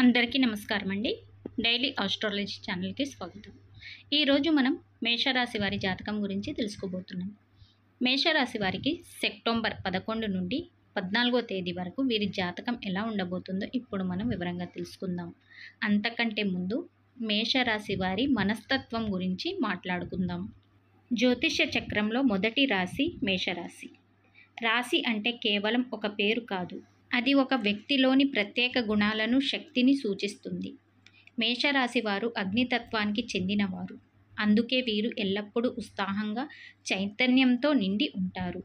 అందరికీ నమస్కారం అండి. డైలీ ఆస్ట్రాలజీ ఛానల్కి స్వాగతం. ఈరోజు మనం మేషరాశి వారి జాతకం గురించి తెలుసుకోబోతున్నాం. మేషరాశి వారికి సెప్టెంబర్ 11 నుండి 14వ తేదీ వరకు వీరి జాతకం ఎలా ఉండబోతుందో ఇప్పుడు మనం వివరంగా తెలుసుకుందాం. అంతకంటే ముందు మేషరాశి వారి మనస్తత్వం గురించి మాట్లాడుకుందాం. జ్యోతిష్య చక్రంలో మొదటి రాశి మేషరాశి. రాశి అంటే కేవలం ఒక పేరు కాదు, అది ఒక వ్యక్తిలోని ప్రత్యేక గుణాలను, శక్తిని సూచిస్తుంది. మేషరాశి వారు అగ్నితత్వానికి చెందినవారు. అందుకే వీరు ఎల్లప్పుడూ ఉత్సాహంగా, చైతన్యంతో నిండి ఉంటారు.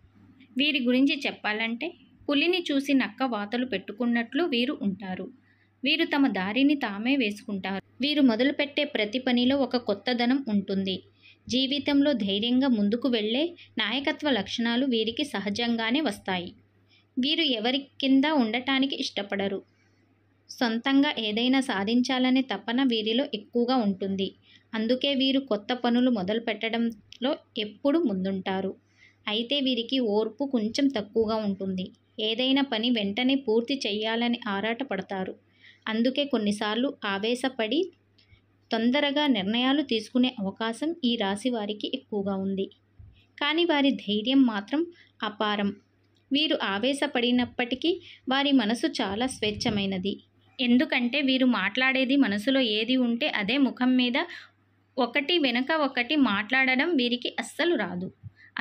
వీరి గురించి చెప్పాలంటే పులిని చూసి నక్క వాతలు పెట్టుకున్నట్లు వీరు ఉంటారు. వీరు తమ దారిని తామే వేసుకుంటారు. వీరు మొదలుపెట్టే ప్రతి పనిలో ఒక కొత్తదనం ఉంటుంది. జీవితంలో ధైర్యంగా ముందుకు వెళ్ళే నాయకత్వ లక్షణాలు వీరికి సహజంగానే వస్తాయి. వీరు ఎవరి కింద ఉండటానికి ఇష్టపడరు. సొంతంగా ఏదైనా సాధించాలనే తపన వీరిలో ఎక్కువగా ఉంటుంది. అందుకే వీరు కొత్త పనులు మొదలు పెట్టడంలో ఎప్పుడు ముందుంటారు. అయితే వీరికి ఓర్పు కొంచెం తక్కువగా ఉంటుంది. ఏదైనా పని వెంటనే పూర్తి చేయాలని ఆరాటపడతారు. అందుకే కొన్నిసార్లు ఆవేశపడి తొందరగా నిర్ణయాలు తీసుకునే అవకాశం ఈ రాశి వారికి ఎక్కువగా ఉంది. కానీ వారి ధైర్యం మాత్రం అపారం. వీరు ఆవేశపడినప్పటికీ వారి మనసు చాలా స్వేచ్ఛమైనది. ఎందుకంటే వీరు మాట్లాడేది మనసులో ఏది ఉంటే అదే ముఖం మీద ఒకటి వెనుక ఒకటి మాట్లాడడం వీరికి అస్సలు రాదు.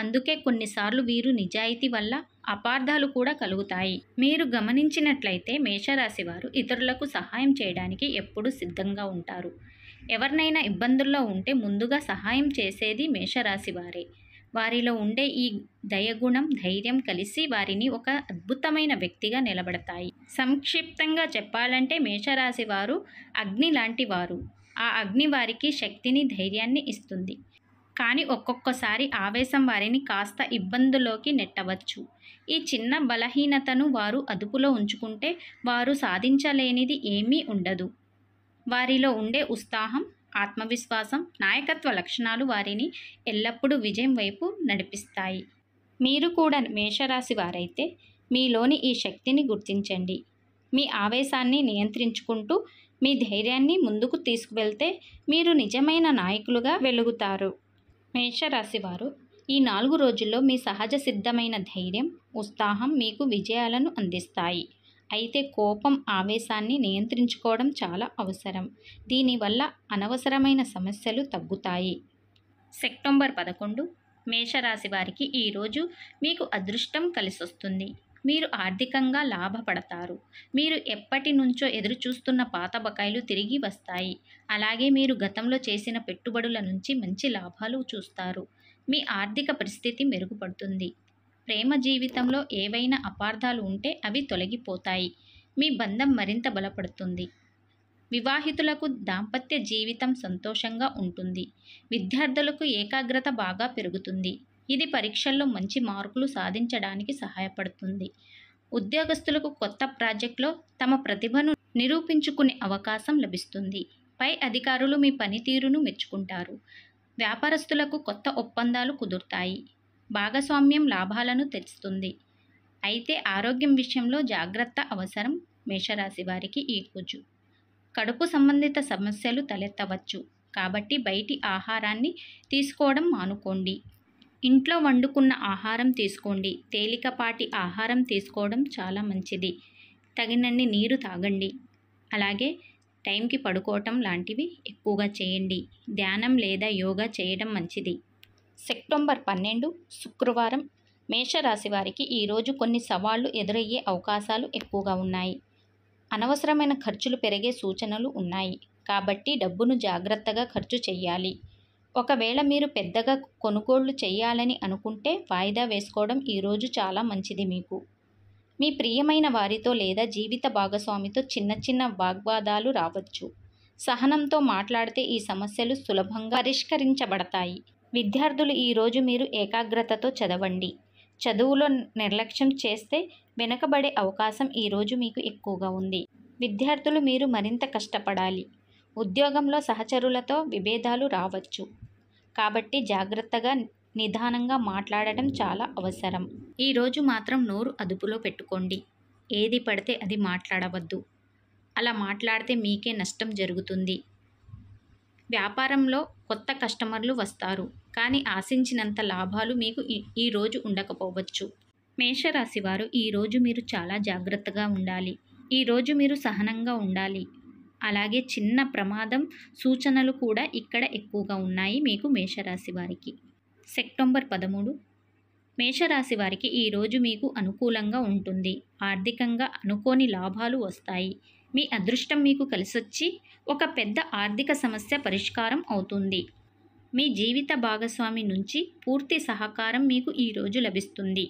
అందుకే కొన్నిసార్లు వీరు నిజాయితీ వల్ల అపార్థాలు కూడా కలుగుతాయి. మీరు గమనించినట్లయితే మేషరాశి వారు ఇతరులకు సహాయం చేయడానికి ఎప్పుడూ సిద్ధంగా ఉంటారు. ఎవరినైనా ఇబ్బందుల్లో ఉంటే ముందుగా సహాయం చేసేది మేషరాశి వారే. వారిలో ఉండే ఈ దయగుణం, ధైర్యం కలిసి వారిని ఒక అద్భుతమైన వ్యక్తిగా నిలబడతాయి. సంక్షిప్తంగా చెప్పాలంటే మేషరాశి వారు అగ్ని లాంటి వారు. ఆ అగ్ని వారికి శక్తిని, ధైర్యాన్ని ఇస్తుంది. కానీ ఒక్కొక్కసారి ఆవేశం వారిని కాస్త ఇబ్బందుల్లోకి నెట్టవచ్చు. ఈ చిన్న బలహీనతను వారు అదుపులో ఉంచుకుంటే వారు సాధించలేనిది ఏమీ ఉండదు. వారిలో ఉండే ఉత్సాహం, ఆత్మవిశ్వాసం, నాయకత్వ లక్షణాలు వారిని ఎల్లప్పుడూ విజయం వైపు నడిపిస్తాయి. మీరు కూడా మేషరాశి వారైతే మీలోని ఈ శక్తిని గుర్తించండి. మీ ఆవేశాన్ని నియంత్రించుకుంటూ మీ ధైర్యాన్ని ముందుకు తీసుకువెళ్తే మీరు నిజమైన నాయకులుగా వెలుగుతారు. మేషరాశి వారు ఈ 4 రోజుల్లో మీ సహజ సిద్ధమైన ధైర్యం, ఉత్సాహం మీకు విజయాలను అందిస్తాయి. అయితే కోపం, ఆవేశాన్ని నియంత్రించుకోవడం చాలా అవసరం. దీనివల్ల అనవసరమైన సమస్యలు తగ్గుతాయి. సెప్టెంబర్ 11 మేషరాశి వారికి ఈరోజు మీకు అదృష్టం కలిసొస్తుంది. మీరు ఆర్థికంగా లాభపడతారు. మీరు ఎప్పటి నుంచో ఎదురుచూస్తున్న పాత బకాయిలు తిరిగి వస్తాయి. అలాగే మీరు గతంలో చేసిన పెట్టుబడుల నుంచి మంచి లాభాలు చూస్తారు. మీ ఆర్థిక పరిస్థితి మెరుగుపడుతుంది. ప్రేమ జీవితంలో ఏవైనా అపార్థాలు ఉంటే అవి తొలగిపోతాయి. మీ బంధం మరింత బలపడుతుంది. వివాహితులకు దాంపత్య జీవితం సంతోషంగా ఉంటుంది. విద్యార్థులకు ఏకాగ్రత బాగా పెరుగుతుంది. ఇది పరీక్షల్లో మంచి మార్కులు సాధించడానికి సహాయపడుతుంది. ఉద్యోగస్తులకు కొత్త ప్రాజెక్టులో తమ ప్రతిభను నిరూపించుకునే అవకాశం లభిస్తుంది. పై అధికారులు మీ పనితీరును మెచ్చుకుంటారు. వ్యాపారస్తులకు కొత్త ఒప్పందాలు కుదురుతాయి. భాగస్వామ్యం లాభాలను తెస్తుంది. అయితే ఆరోగ్యం విషయంలో జాగ్రత్త అవసరం. మేషరాశి వారికి ఈరోజు కడుపు సంబంధిత సమస్యలు తలెత్తవచ్చు. కాబట్టి బయటి ఆహారాన్ని తీసుకోవడం మానుకోండి. ఇంట్లో వండుకున్న ఆహారం తీసుకోండి. తేలికపాటి ఆహారం తీసుకోవడం చాలా మంచిది. తగినన్ని నీరు తాగండి. అలాగే టైంకి పడుకోవటం లాంటివి ఎక్కువగా చేయండి. ధ్యానం లేదా యోగా చేయడం మంచిది. సెప్టెంబర్ 12 శుక్రవారం మేషరాశి వారికి ఈరోజు కొన్ని సవాళ్లు ఎదురయ్యే అవకాశాలు ఎక్కువగా ఉన్నాయి. అనవసరమైన ఖర్చులు పెరిగే సూచనలు ఉన్నాయి. కాబట్టి డబ్బును జాగ్రత్తగా ఖర్చు చేయాలి. ఒకవేళ మీరు పెద్దగా కొనుగోళ్లు చేయాలని అనుకుంటే వాయిదా వేసుకోవడం ఈరోజు చాలా మంచిది. మీకు మీ ప్రియమైన వారితో లేదా జీవిత భాగస్వామితో చిన్న చిన్న వాగ్వాదాలు రావచ్చు. సహనంతో మాట్లాడితే ఈ సమస్యలు సులభంగా పరిష్కరించబడతాయి. విద్యార్థులు ఈరోజు మీరు ఏకాగ్రతతో చదవండి. చదువులో నిర్లక్ష్యం చేస్తే వెనుకబడే అవకాశం ఈరోజు మీకు ఎక్కువగా ఉంది. విద్యార్థులు మీరు మరింత కష్టపడాలి. ఉద్యోగంలో సహచరులతో విభేదాలు రావచ్చు. కాబట్టి జాగ్రత్తగా, నిదానంగా మాట్లాడటం చాలా అవసరం. ఈరోజు మాత్రం నోరు అదుపులో పెట్టుకోండి. ఏది పడితే అది మాట్లాడవద్దు. అలా మాట్లాడితే మీకే నష్టం జరుగుతుంది. వ్యాపారంలో కొత్త కస్టమర్లు వస్తారు, కానీ ఆశించినంత లాభాలు మీకు ఈరోజు ఉండకపోవచ్చు. మేషరాశి వారు ఈరోజు మీరు చాలా జాగ్రత్తగా ఉండాలి. ఈరోజు మీరు సహనంగా ఉండాలి. అలాగే చిన్న ప్రమాదం సూచనలు కూడా ఇక్కడ ఎక్కువగా ఉన్నాయి మీకు మేషరాశి వారికి. సెప్టెంబర్ 13 మేషరాశి వారికి ఈరోజు మీకు అనుకూలంగా ఉంటుంది. ఆర్థికంగా అనుకోని లాభాలు వస్తాయి. మీ అదృష్టం మీకు కలిసొచ్చి ఒక పెద్ద ఆర్థిక సమస్య పరిష్కారం అవుతుంది. మీ జీవిత భాగస్వామి నుంచి పూర్తి సహకారం మీకు ఈరోజు లభిస్తుంది.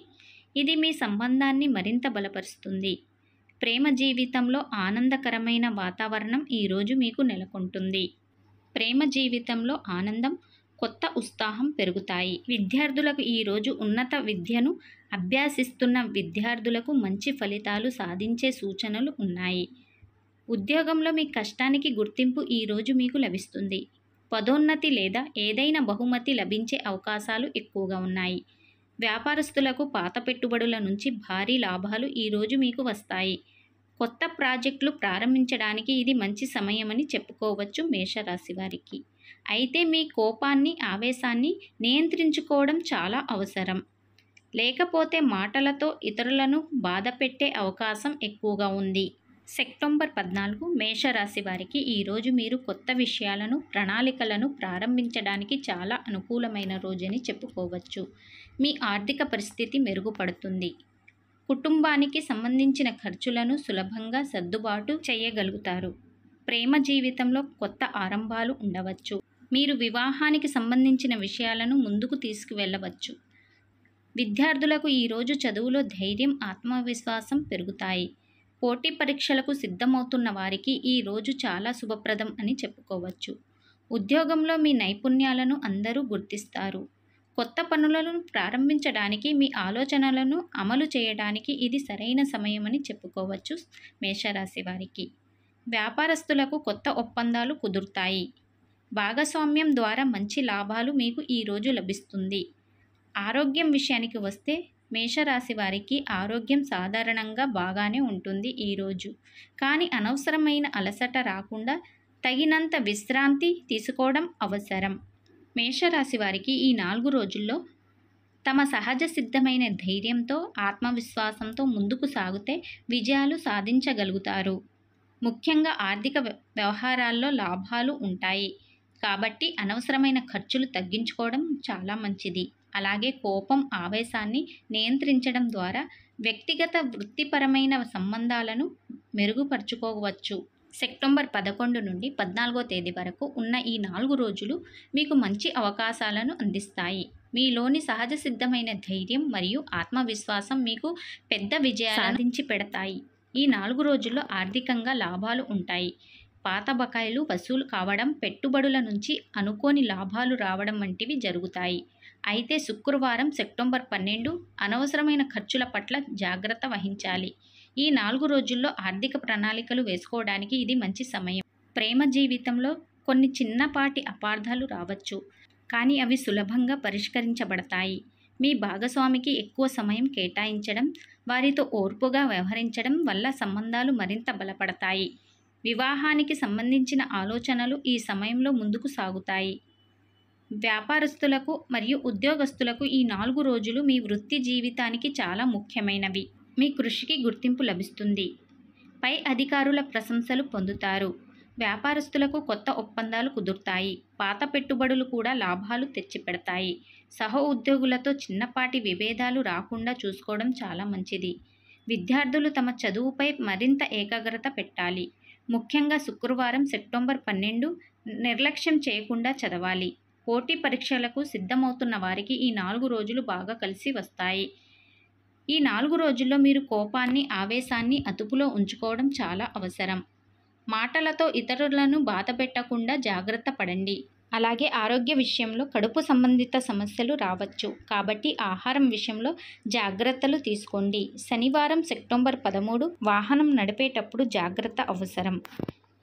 ఇది మీ సంబంధాన్ని మరింత బలపరుస్తుంది. ప్రేమ జీవితంలో ఆనందకరమైన వాతావరణం ఈరోజు మీకు నెలకొంటుంది. ప్రేమ జీవితంలో ఆనందం, కొత్త ఉత్సాహం పెరుగుతాయి. విద్యార్థులకు ఈరోజు ఉన్నత విద్యను అభ్యసిస్తున్న విద్యార్థులకు మంచి ఫలితాలు సాధించే సూచనలు ఉన్నాయి. ఉద్యోగంలో మీ కష్టానికి గుర్తింపు ఈరోజు మీకు లభిస్తుంది. పదోన్నతి లేదా ఏదైనా బహుమతి లభించే అవకాశాలు ఎక్కువగా ఉన్నాయి. వ్యాపారస్తులకు పాత పెట్టుబడుల నుంచి భారీ లాభాలు ఈరోజు మీకు వస్తాయి. కొత్త ప్రాజెక్టులు ప్రారంభించడానికి ఇది మంచి సమయమని చెప్పుకోవచ్చు మేషరాశి వారికి. అయితే మీ కోపాన్ని, ఆవేశాన్ని నియంత్రించుకోవడం చాలా అవసరం. లేకపోతే మాటలతో ఇతరులను బాధపెట్టే అవకాశం ఎక్కువగా ఉంది. సెప్టెంబర్ 14 మేషరాశి వారికి ఈరోజు మీరు కొత్త విషయాలను, ప్రణాళికలను ప్రారంభించడానికి చాలా అనుకూలమైన రోజని చెప్పుకోవచ్చు. మీ ఆర్థిక పరిస్థితి మెరుగుపడుతుంది. కుటుంబానికి సంబంధించిన ఖర్చులను సులభంగా సర్దుబాటు చేయగలుగుతారు. ప్రేమ జీవితంలో కొత్త ఆరంభాలు ఉండవచ్చు. మీరు వివాహానికి సంబంధించిన విషయాలను ముందుకు తీసుకువెళ్ళవచ్చు. విద్యార్థులకు ఈరోజు చదువులో ధైర్యం, ఆత్మవిశ్వాసం పెరుగుతాయి. పోటీ పరీక్షలకు సిద్ధమవుతున్న వారికి ఈ రోజు చాలా శుభప్రదం అని చెప్పుకోవచ్చు. ఉద్యోగంలో మీ నైపుణ్యాలను అందరూ గుర్తిస్తారు. కొత్త పనులను ప్రారంభించడానికి, మీ ఆలోచనలను అమలు చేయడానికి ఇది సరైన సమయమని చెప్పుకోవచ్చు మేషరాశి వారికి. వ్యాపారస్తులకు కొత్త ఒప్పందాలు కుదురుతాయి. భాగస్వామ్యం ద్వారా మంచి లాభాలు మీకు ఈరోజు లభిస్తుంది. ఆరోగ్యం విషయానికి వస్తే మేషరాశి వారికి ఆరోగ్యం సాధారణంగా బాగానే ఉంటుంది ఈరోజు. కానీ అనవసరమైన అలసట రాకుండా తగినంత విశ్రాంతి తీసుకోవడం అవసరం. మేషరాశి వారికి ఈ 4 రోజుల్లో తమ సహజ సిద్ధమైన ధైర్యంతో, ఆత్మవిశ్వాసంతో ముందుకు సాగితే విజయాలు సాధించగలుగుతారు. ముఖ్యంగా ఆర్థిక వ్యవహారాల్లో లాభాలు ఉంటాయి. కాబట్టి అనవసరమైన ఖర్చులు తగ్గించుకోవడం చాలా మంచిది. అలాగే కోపం, ఆవేశాన్ని నియంత్రించడం ద్వారా వ్యక్తిగత, వృత్తిపరమైన సంబంధాలను మెరుగుపరుచుకోవచ్చు. సెప్టెంబర్ 11 నుండి 14వ తేదీ వరకు ఉన్న ఈ 4 రోజులు మీకు మంచి అవకాశాలను అందిస్తాయి. మీలోని సహజ సిద్ధమైన ధైర్యం మరియు ఆత్మవిశ్వాసం మీకు పెద్ద విజయాలు సాధించి పెడతాయి. ఈ 4 రోజుల్లో ఆర్థికంగా లాభాలు ఉంటాయి. పాత బకాయిలు వసూలు కావడం, పెట్టుబడుల నుంచి అనుకోని లాభాలు రావడం వంటివి జరుగుతాయి. అయితే శుక్రవారం సెప్టెంబర్ 12 అనవసరమైన ఖర్చుల పట్ల జాగ్రత్త వహించాలి. ఈ 4 రోజుల్లో ఆర్థిక ప్రణాళికలు వేసుకోవడానికి ఇది మంచి సమయం. ప్రేమ జీవితంలో కొన్ని చిన్నపాటి అపార్థాలు రావచ్చు, కానీ అవి సులభంగా పరిష్కరించబడతాయి. మీ భాగస్వామికి ఎక్కువ సమయం కేటాయించడం, వారితో ఓర్పుగా వ్యవహరించడం వల్ల సంబంధాలు మరింత బలపడతాయి. వివాహానికి సంబంధించిన ఆలోచనలు ఈ సమయంలో ముందుకు సాగుతాయి. వ్యాపారస్తులకు మరియు ఉద్యోగస్తులకు ఈ 4 రోజులు మీ వృత్తి జీవితానికి చాలా ముఖ్యమైనవి. మీ కృషికి గుర్తింపు లభిస్తుంది. పై అధికారుల ప్రశంసలు పొందుతారు. వ్యాపారస్తులకు కొత్త ఒప్పందాలు కుదురుతాయి. పాత పెట్టుబడులు కూడా లాభాలు తెచ్చిపెడతాయి. సహ ఉద్యోగులతో చిన్నపాటి విభేదాలు రాకుండా చూసుకోవడం చాలా మంచిది. విద్యార్థులు తమ చదువుపై మరింత ఏకాగ్రత పెట్టాలి. ముఖ్యంగా శుక్రవారం సెప్టెంబర్ 12 నిర్లక్ష్యం చేయకుండా చదవాలి. పోటీ పరీక్షలకు సిద్ధమవుతున్న వారికి ఈ 4 రోజులు బాగా కలిసి వస్తాయి. ఈ 4 రోజుల్లో మీరు కోపాన్ని, ఆవేశాన్ని అదుపులో ఉంచుకోవడం చాలా అవసరం. మాటలతో ఇతరులను బాధపెట్టకుండా జాగ్రత్త పడండి. అలాగే ఆరోగ్య విషయంలో కడుపు సంబంధిత సమస్యలు రావచ్చు. కాబట్టి ఆహారం విషయంలో జాగ్రత్తలు తీసుకోండి. శనివారం సెప్టెంబర్ 13 వాహనం నడిపేటప్పుడు జాగ్రత్త అవసరం.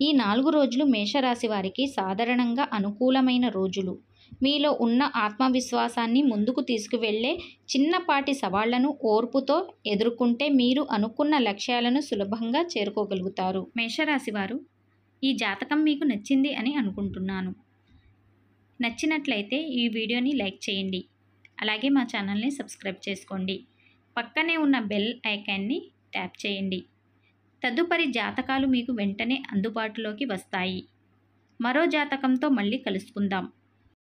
ఈ 4 రోజులు మేషరాశి వారికి సాధారణంగా అనుకూలమైన రోజులు. మీలో ఉన్న ఆత్మవిశ్వాసాన్ని ముందుకు తీసుకువెళ్ళే చిన్నపాటి సవాళ్లను ఓర్పుతో ఎదుర్కొంటే మీరు అనుకున్న లక్ష్యాలను సులభంగా చేరుకోగలుగుతారు. మేషరాశి వారు, ఈ జాతకం మీకు నచ్చింది అని అనుకుంటున్నాను. నచ్చినట్లయితే ఈ వీడియోని లైక్ చేయండి. అలాగే మా ఛానల్ని సబ్స్క్రైబ్ చేసుకోండి. పక్కనే ఉన్న బెల్ ఐకాన్ని ట్యాప్ చేయండి. తదుపరి జాతకాలు మీకు వెంటనే అందుబాటులోకి వస్తాయి. మరో జాతకంతో మళ్ళీ కలుసుకుందాం.